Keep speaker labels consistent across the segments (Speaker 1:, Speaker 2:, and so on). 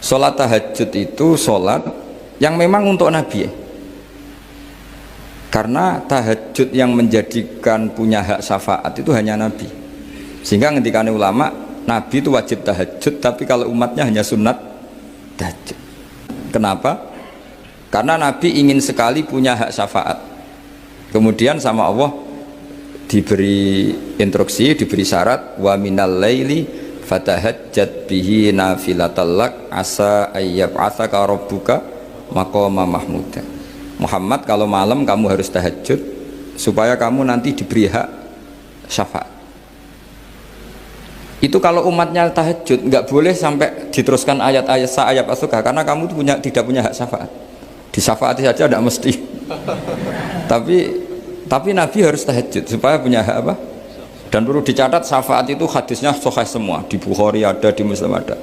Speaker 1: Sholat tahajud itu sholat yang memang untuk Nabi. Karena tahajud yang menjadikan punya hak syafaat itu hanya Nabi. Sehingga ngendikane ulama, Nabi itu wajib tahajud, tapi kalau umatnya hanya sunat tahajud. Kenapa? Karena Nabi ingin sekali punya hak syafaat. Kemudian sama Allah diberi instruksi, diberi syarat, wa minal laili fatahajjat bihi nafilatallak asa ayyab'atsaka rabbuka maqama mahmuda. Muhammad, kalau malam kamu harus tahajud supaya kamu nanti diberi hak syafaat. Itu kalau umatnya tahajud, nggak boleh sampai diteruskan ayat-ayat sa'ayat asukah, karena kamu tidak punya hak syafaat. Disyafaati saja tidak mesti. tapi Nabi harus tahajud supaya punya hak apa? Dan perlu dicatat, syafaat itu hadisnya sahih semua, di Bukhari ada, di Muslim ada.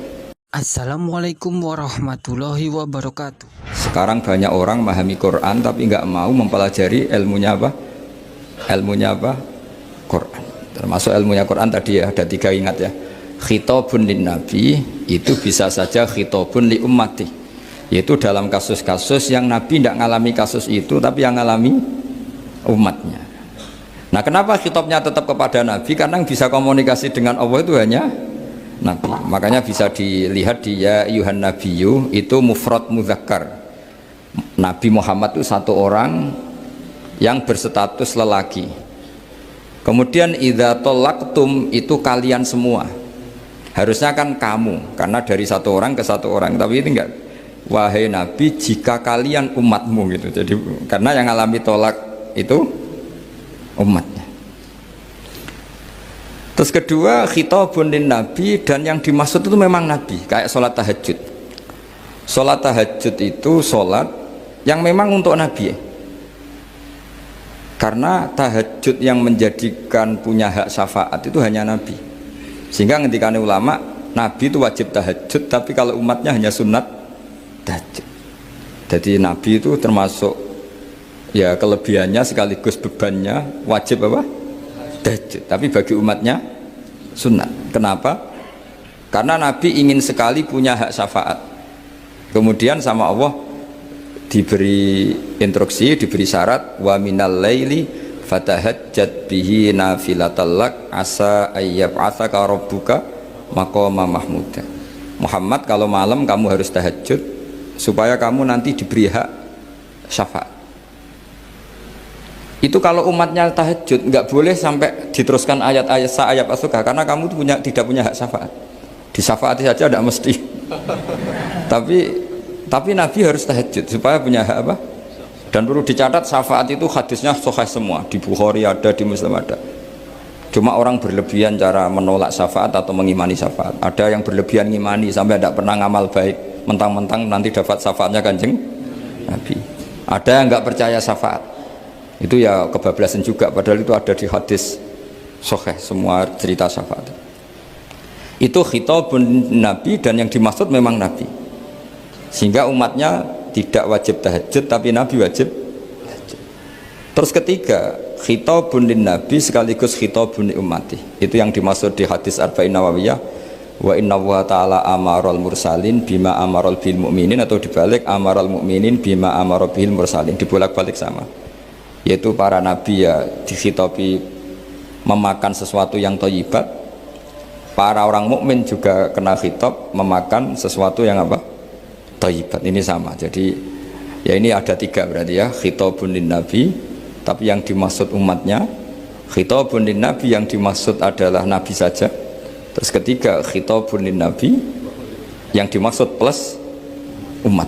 Speaker 2: Assalamualaikum warahmatullahi wabarakatuh.
Speaker 1: Sekarang banyak orang memahami Quran tapi nggak mau mempelajari ilmunya apa? Ilmunya apa? Quran. Termasuk ilmunya Quran tadi ya, ada 3, ingat ya. Khitabun lin Nabi itu bisa saja khitabun li ummati, yaitu dalam kasus-kasus yang Nabi tidak ngalami kasus itu, tapi yang ngalami umatnya. Nah, kenapa khitabnya tetap kepada Nabi? Karena yang bisa komunikasi dengan Allah itu hanya Nabi. Makanya bisa dilihat di ya ayyuhan nabiyyu itu mufrad mudzakkar. Nabi Muhammad itu satu orang yang berstatus lelaki. Kemudian idza talaqtum itu kalian semua. Harusnya kan kamu, karena dari satu orang ke satu orang. Tapi ini enggak. Wahai Nabi, jika kalian umatmu gitu. Jadi karena yang alami tolak itu umatnya. Terus kedua, khitabun lin Nabi, dan yang dimaksud itu memang Nabi, kayak sholat tahajud. Sholat tahajud itu sholat yang memang untuk Nabi. Karena tahajud yang menjadikan punya hak syafaat itu hanya Nabi. Sehingga ngendikane ulama, Nabi itu wajib tahajud, tapi kalau umatnya hanya sunat tahajud. Jadi Nabi itu termasuk ya kelebihannya sekaligus bebannya wajib apa? Tahajud. Tapi bagi umatnya sunat. Kenapa? Karena Nabi ingin sekali punya hak syafaat. Kemudian sama Allah diberi instruksi, diberi syarat, wa minal laili fatahajjat bihi nafilatallak asa ayyab'atsaka rabbuka maqama mahmuda. Muhammad, kalau malam kamu harus tahajud supaya kamu nanti diberi hak syafaat. Itu kalau umatnya tahajud, nggak boleh sampai diteruskan ayat-ayat sa'ayat asukah, karena kamu tidak punya hak syafaat. Disyafaati saja tidak mesti. tapi Nabi harus tahajud supaya punya hak apa? Dan perlu dicatat, syafaat itu hadisnya sahih semua, di Bukhari ada, di Muslim ada. Cuma orang berlebihan cara menolak syafaat atau mengimani syafaat. Ada yang berlebihan ngimani sampai tidak pernah ngamal baik, mentang-mentang nanti dapat syafaatnya Kanjeng Nabi. Ada yang nggak percaya syafaat, itu ya kebablasan juga, padahal itu ada di hadis sahih semua cerita syafaat. Itu khitabun Nabi, dan yang dimaksud memang Nabi. Sehingga umatnya tidak wajib tahajud, tapi Nabi wajib tahajud. Terus ketiga, khitabun lin Nabi sekaligus khitabun li ummati. Itu yang dimaksud di hadis Arba'in Nawawiyah, wa inna wa ta'ala amaral mursalin bima amaral bil mu'minin, atau dibalik amaral mu'minin bima amaral bil mursalin, dibolak-balik sama. Yaitu para nabi ya dikhitabi memakan sesuatu yang thayyibat, para orang mukmin juga kena khitab memakan sesuatu yang apa? Thayyibat. Ini sama. Jadi ya ini ada 3 berarti ya, khitabun lin Nabi, tapi yang dimaksud umatnya. Khitabun lin Nabi yang dimaksud adalah Nabi saja. Terus ketiga, khitabun lin Nabi yang dimaksud plus umat.